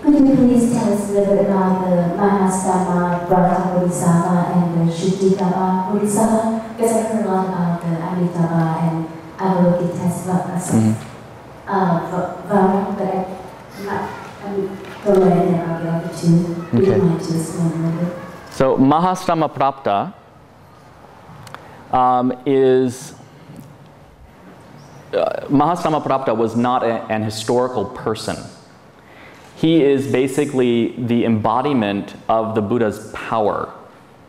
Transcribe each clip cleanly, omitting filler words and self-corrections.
Could you please tell us a little bit about the Mahastama Bodhisattva and the Kshitigarbha Bodhisattva? Because I heard a lot about the Amitabha and Avalokitesvara, but I'm don't know anything about the other two. Would you mind to explain a little bit? So Mahastama Prapta Mahastama Prapta was not an historical person. He is basically the embodiment of the Buddha's power.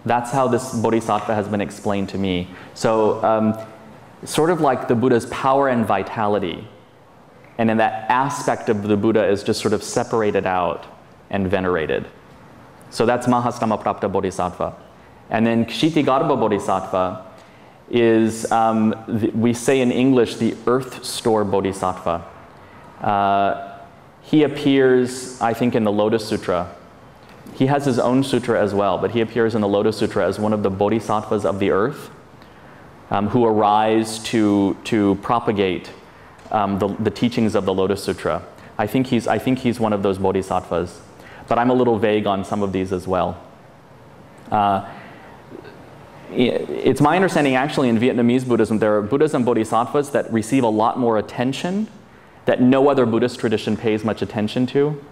That's how this bodhisattva has been explained to me. So sort of like the Buddha's power and vitality. And then that aspect of the Buddha is just sort of separated out and venerated. So that's Mahastama Prapta Bodhisattva. And then Kshitigarbha Bodhisattva is, we say in English, the earth store Bodhisattva. He appears, I think, in the Lotus Sutra. He has his own sutra as well, but he appears in the Lotus Sutra as one of the bodhisattvas of the earth who arise to propagate the teachings of the Lotus Sutra. I think he's one of those bodhisattvas, but I'm a little vague on some of these as well. It's my understanding actually in Vietnamese Buddhism, there are Buddhism bodhisattvas that receive a lot more attention that no other Buddhist tradition pays much attention to.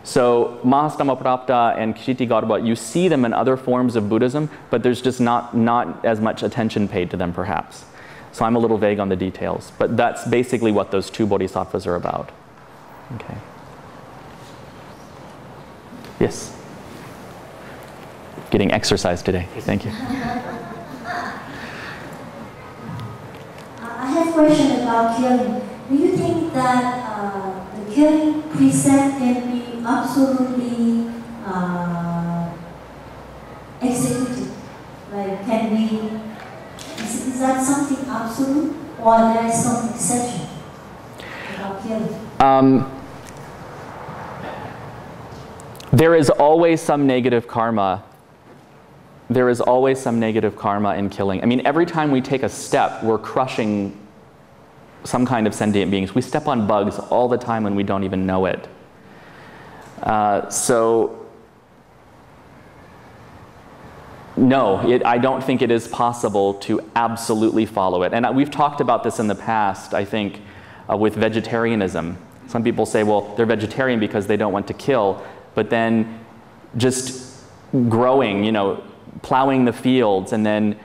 So Mahastama Prapta and Kshitigarbha, you see them in other forms of Buddhism, but there's just not as much attention paid to them perhaps. So I'm a little vague on the details, but that's basically what those two bodhisattvas are about. Okay. Yes. Getting exercise today. Thank you. I have a question about killing. Do you think that the killing precept can be absolutely executed? Like, can we? Is that something absolute, or there is some exception about killing? There is always some negative karma. There is always some negative karma in killing. I mean, every time we take a step, we're crushing some kind of sentient beings. We step on bugs all the time when we don't even know it. So, no, I don't think it is possible to absolutely follow it. And we've talked about this in the past, I think, with vegetarianism. Some people say, well, they're vegetarian because they don't want to kill, but then just growing, you know, plowing the fields and then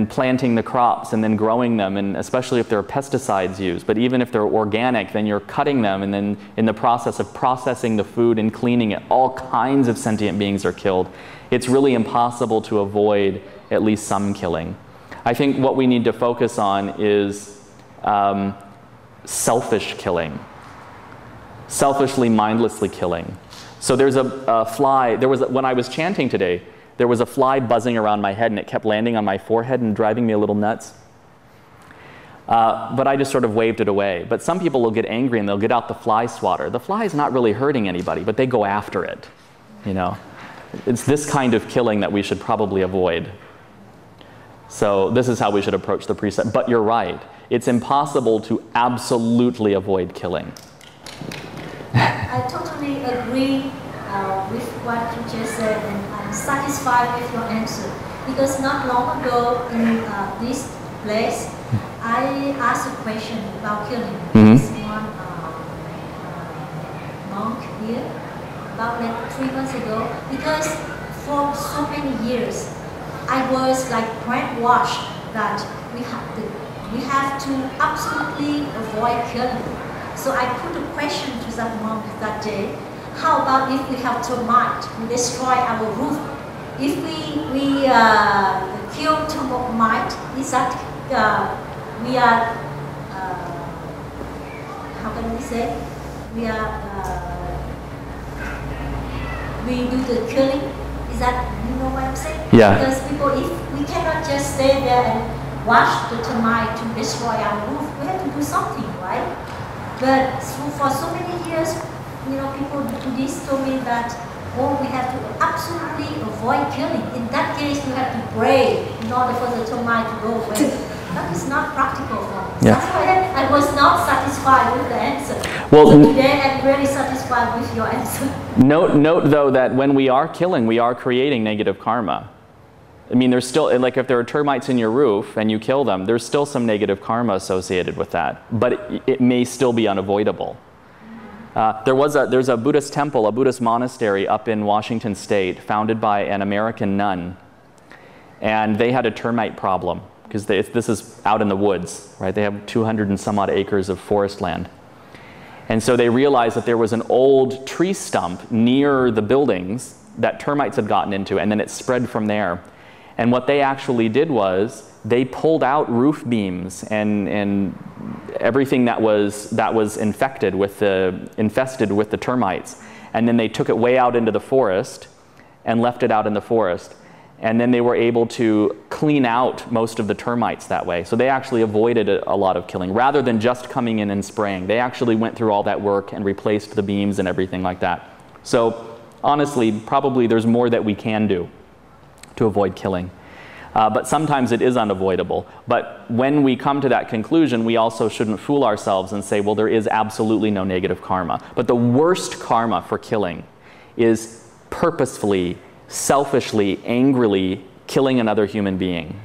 planting the crops and then growing them, and especially if there are pesticides used. But even if they're organic, then you're cutting them, and then in the process of processing the food and cleaning it, all kinds of sentient beings are killed. It's really impossible to avoid at least some killing. I think what we need to focus on is selfish killing, selfishly, mindlessly killing. So there's a fly, when I was chanting today, there was a fly buzzing around my head and it kept landing on my forehead and driving me a little nuts. But I just sort of waved it away. But some people will get angry and they'll get out the fly swatter. The fly is not really hurting anybody, but they go after it, you know. It's this kind of killing that we should probably avoid. So this is how we should approach the precept. But you're right. It's impossible to absolutely avoid killing. I totally agree with what you just said, and I'm satisfied with your answer. Because not long ago in this place, I asked a question about killing. This one monk here, about like 3 months ago. Because for so many years, I was like brainwashed that we have to absolutely avoid killing. So I put a question to that monk that day. How about if we have termite, we destroy our roof? If we kill termite, is that we are, how can we say? We do the killing. Is that, you know what I'm saying? Yeah. Because people, if we cannot just stay there and watch the termite to destroy our roof, we have to do something, right? But for so many years, you know, Buddhists told me that, oh, we have to absolutely avoid killing. In that case, we have to pray in order for the termite to go away. That is not practical for us. Yeah. That's why I was not satisfied with the answer. Well, so today I'm really satisfied with your answer. Note though that when we are killing, we are creating negative karma. I mean, there's still, like if there are termites in your roof and you kill them, there's still some negative karma associated with that, but it may still be unavoidable. There's a Buddhist temple, a Buddhist monastery up in Washington State, founded by an American nun, and they had a termite problem because this is out in the woods, right? They have 200 and some odd acres of forest land. And so they realized that there was an old tree stump near the buildings that termites had gotten into, and then it spread from there. And what they actually did was they pulled out roof beams and everything that was infested with the termites, and then they took it way out into the forest and left it out in the forest. And then they were able to clean out most of the termites that way. So they actually avoided a lot of killing. Rather than just coming in and spraying, they actually went through all that work and replaced the beams and everything like that. So honestly, probably there's more that we can do to avoid killing. But sometimes it is unavoidable. But when we come to that conclusion, we also shouldn't fool ourselves and say, well, there is absolutely no negative karma. But the worst karma for killing is purposefully, selfishly, angrily killing another human being.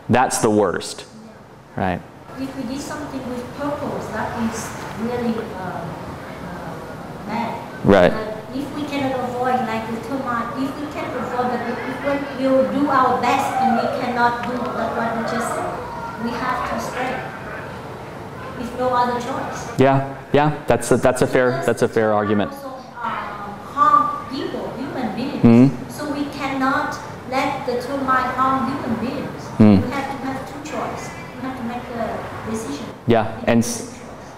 That's the worst, right? If we did something with purpose, that is really bad. Right. If we cannot avoid, like the termite, if we can avoid that, if we will do our best and we cannot do what we just said, we have to spray. If no other choice. Yeah, that's a fair argument. Also, harm people, human beings. So we cannot let the termite harm human beings. We have to have two choices. We have to make a decision. Yeah, and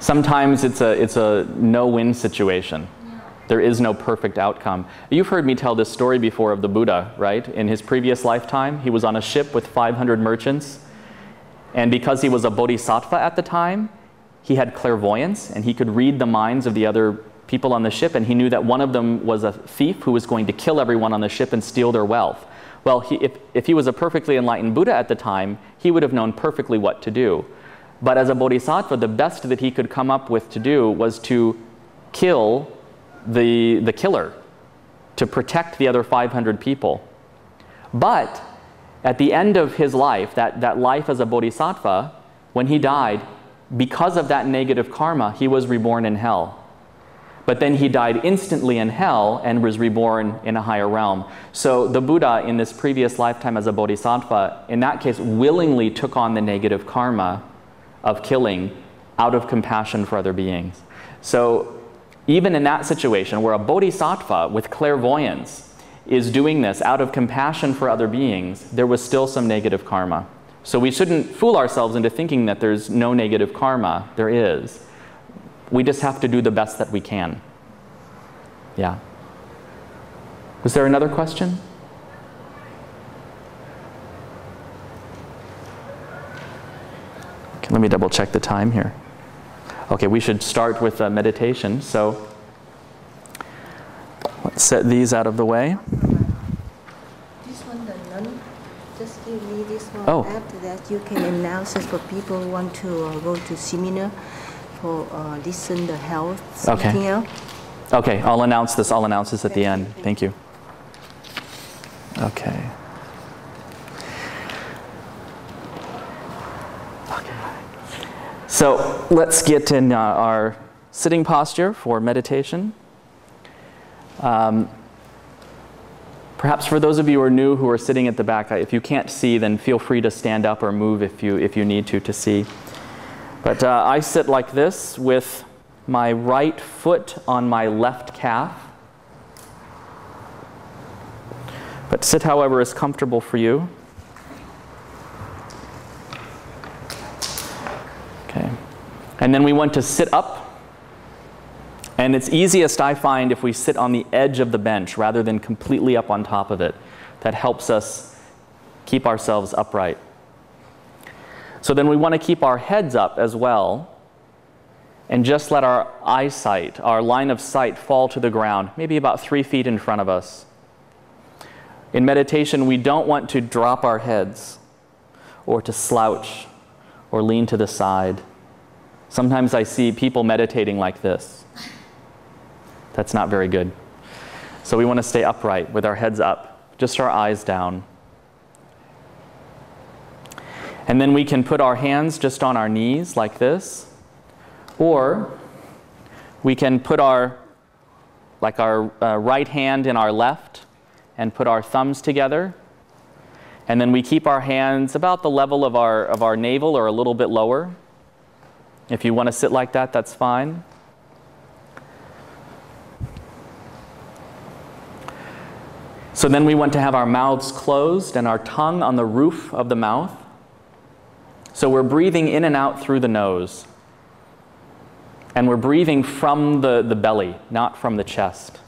sometimes it's a no-win situation. There is no perfect outcome. You've heard me tell this story before of the Buddha, right? In his previous lifetime, he was on a ship with 500 merchants. And because he was a bodhisattva at the time, he had clairvoyance and he could read the minds of the other people on the ship, and he knew that one of them was a thief who was going to kill everyone on the ship and steal their wealth. Well, if he was a perfectly enlightened Buddha at the time, he would have known perfectly what to do. But as a bodhisattva, the best that he could come up with to do was to kill the killer, to protect the other 500 people. But at the end of his life, that life as a bodhisattva, when he died, because of that negative karma, he was reborn in hell. But then he died instantly in hell and was reborn in a higher realm. So the Buddha in this previous lifetime as a bodhisattva, in that case, willingly took on the negative karma of killing out of compassion for other beings. So even in that situation where a bodhisattva with clairvoyance is doing this out of compassion for other beings, there was still some negative karma. So we shouldn't fool ourselves into thinking that there's no negative karma. There is. We just have to do the best that we can. Yeah. Was there another question? Okay, let me double check the time here. Okay, we should start with meditation. So let's set these out of the way. This one, the nun, just give me this one. Oh. After that, you can announce it for people who want to go to seminar for listen the health. Something else. Okay, I'll announce this. I'll announce this at the end. Thank you. Okay. So let's get in our sitting posture for meditation. Perhaps for those of you who are new who are sitting at the back, if you can't see, then feel free to stand up or move if you need to see. But I sit like this with my right foot on my left calf. But sit however is comfortable for you. Okay. And then we want to sit up. And it's easiest, I find, if we sit on the edge of the bench rather than completely up on top of it. That helps us keep ourselves upright. So then we want to keep our heads up as well, and just let our eyesight, our line of sight, fall to the ground, maybe about 3 feet in front of us. In meditation, we don't want to drop our heads or to slouch or lean to the side. Sometimes I see people meditating like this. That's not very good. So we want to stay upright with our heads up, just our eyes down. And then we can put our hands just on our knees like this, or we can put our right hand in our left and put our thumbs together. And then we keep our hands about the level of our navel or a little bit lower. If you want to sit like that, that's fine. So then we want to have our mouths closed and our tongue on the roof of the mouth. So we're breathing in and out through the nose. And we're breathing from the belly, not from the chest.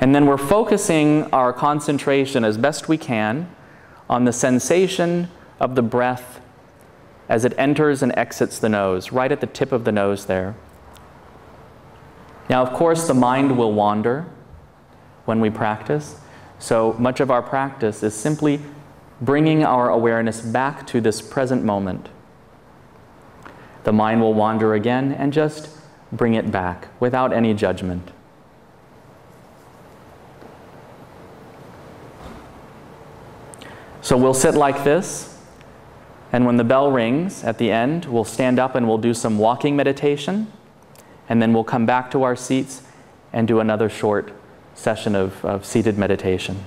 And then we're focusing our concentration as best we can on the sensation of the breath as it enters and exits the nose, right at the tip of the nose there. Now, of course, the mind will wander when we practice. So much of our practice is simply bringing our awareness back to this present moment. The mind will wander again, and just bring it back without any judgment. So we'll sit like this, and when the bell rings at the end, we'll stand up and we'll do some walking meditation, and then we'll come back to our seats and do another short session of seated meditation.